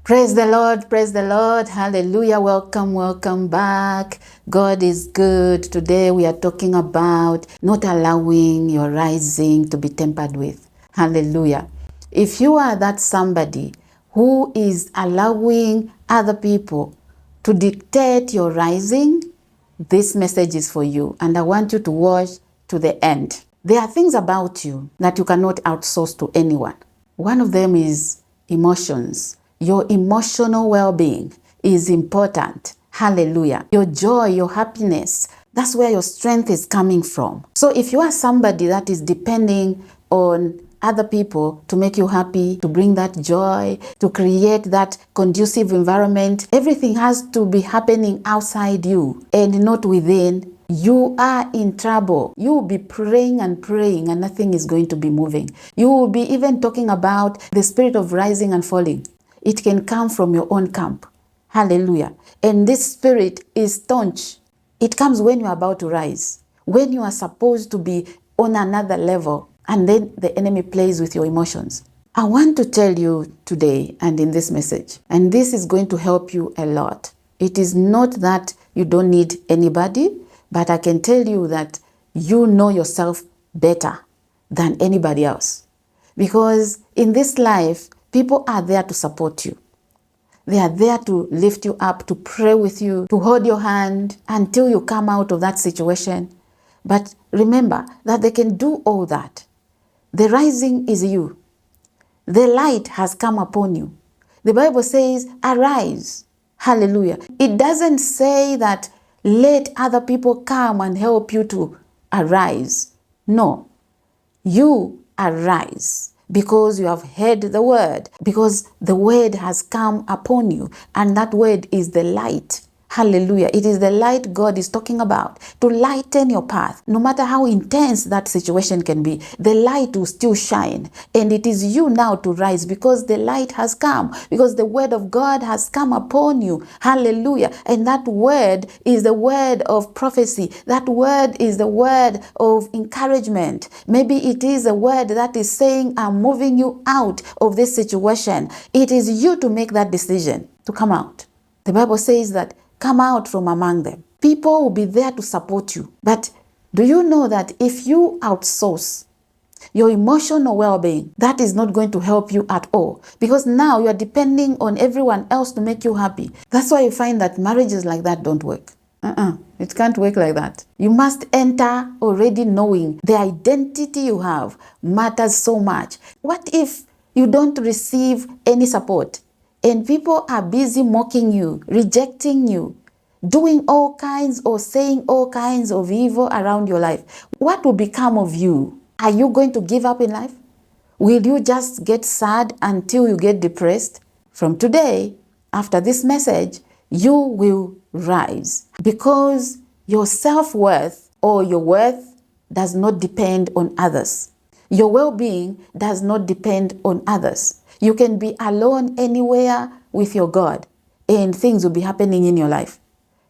Praise the Lord, hallelujah, welcome back. God is good. Today we are talking about not allowing your rising to be tampered with. Hallelujah. If you are that somebody who is allowing other people to dictate your rising, this message is for you, and I want you to watch to the end. There are things about you that you cannot outsource to anyone. One of them is emotions. Your emotional well-being is important. Hallelujah. Your joy, your happiness, that's where your strength is coming from. So if you are somebody that is depending on other people to make you happy, to bring that joy, to create that conducive environment, everything has to be happening outside you and not within. You are in trouble. You will be praying and praying and nothing is going to be moving. You will be even talking about the spirit of rising and falling. It can come from your own camp. Hallelujah. And this spirit is staunch. It comes when you are about to rise, when you are supposed to be on another level, and then the enemy plays with your emotions. I want to tell you today and in this message, and this is going to help you a lot. It is not that you don't need anybody, but I can tell you that you know yourself better than anybody else. Because in this life, people are there to support you. They are there to lift you up, to pray with you, to hold your hand until you come out of that situation. But remember that they can do all that. The rising is you. The light has come upon you. The Bible says, arise. Hallelujah. It doesn't say that let other people come and help you to arise. No. You arise because you have heard the word, because the word has come upon you, and that word is the light. Hallelujah. It is the light God is talking about to lighten your path. No matter how intense that situation can be, the light will still shine. And it is you now to rise because the light has come, because the word of God has come upon you. Hallelujah. And that word is the word of prophecy. That word is the word of encouragement. Maybe it is a word that is saying, I'm moving you out of this situation. It is you to make that decision to come out. The Bible says that come out from among them. People will be there to support you. But do you know that if you outsource your emotional well-being, that is not going to help you at all? Because now you are depending on everyone else to make you happy. That's why you find that marriages like that don't work. It can't work like that. You must enter already knowing the identity you have matters so much. What if you don't receive any support? And people are busy mocking you, rejecting you, doing all kinds or saying all kinds of evil around your life. What will become of you? Are you going to give up in life? Will you just get sad until you get depressed? From today, after this message, you will rise because your self-worth or your worth does not depend on others. Your well-being does not depend on others. You can be alone anywhere with your God and things will be happening in your life.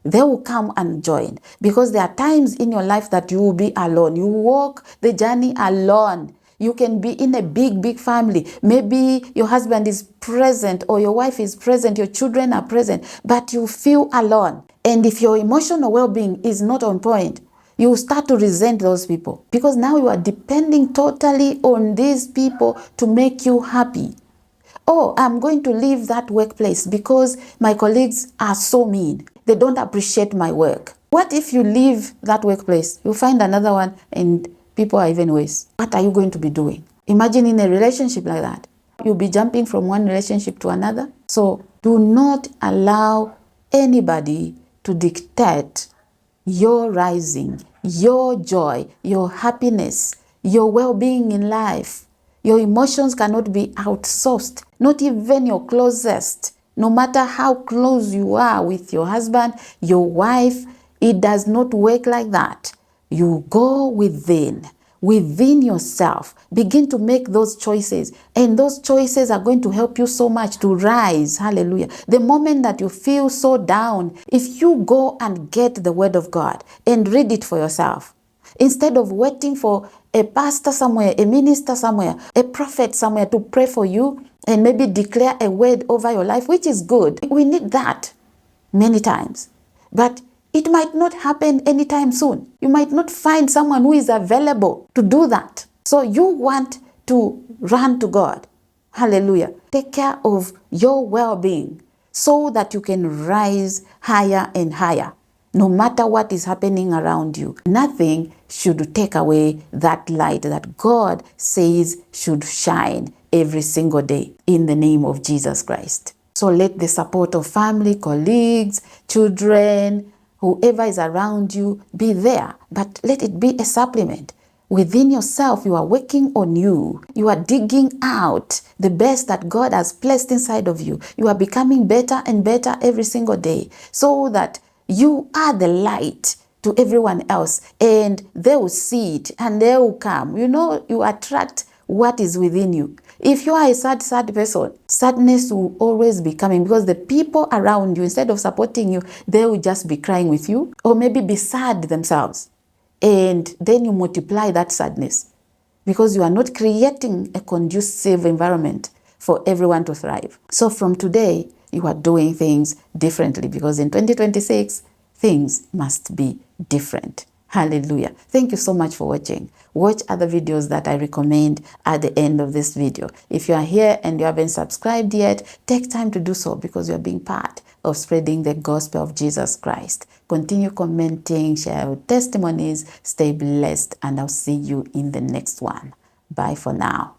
They will come and join because there are times in your life that you will be alone. You walk the journey alone. You can be in a big family. Maybe your husband is present or your wife is present, your children are present, but you feel alone. And if your emotional well-being is not on point, you start to resent those people because now you are depending totally on these people to make you happy. Oh, I'm going to leave that workplace because my colleagues are so mean. They don't appreciate my work. What if you leave that workplace? You'll find another one and people are even worse. What are you going to be doing? Imagine in a relationship like that. You'll be jumping from one relationship to another. So do not allow anybody to dictate your rising, your joy, your happiness, your well-being in life. Your emotions cannot be outsourced, not even your closest. No matter how close you are with your husband, your wife, it does not work like that. You go within yourself, begin to make those choices, and those choices are going to help you so much to rise. Hallelujah. The moment that you feel so down, if you go and get the word of God and read it for yourself, instead of waiting for a pastor somewhere, a minister somewhere, a prophet somewhere to pray for you, and maybe declare a word over your life, which is good. We need that many times. But it might not happen anytime soon. You might not find someone who is available to do that. So you want to run to God. Hallelujah. Take care of your well-being so that you can rise higher and higher. No matter what is happening around you, nothing should take away that light that God says should shine every single day in the name of Jesus Christ. So let the support of family, colleagues, children, whoever is around you be there, but let it be a supplement. Within yourself, you are working on you. You are digging out the best that God has placed inside of you. You are becoming better and better every single day so that you are the light to everyone else, and they will see it and they will come. You attract what is within you. If you are a sad person, sadness will always be coming because the people around you, instead of supporting you, they will just be crying with you or maybe be sad themselves. And then you multiply that sadness because you are not creating a conducive environment for everyone to thrive. So from today, you are doing things differently because in 2026, things must be different. Hallelujah. Thank you so much for watching. Watch other videos that I recommend at the end of this video. If you are here and you haven't subscribed yet, take time to do so because you are being part of spreading the gospel of Jesus Christ. Continue commenting, share your testimonies, stay blessed, and I'll see you in the next one. Bye for now.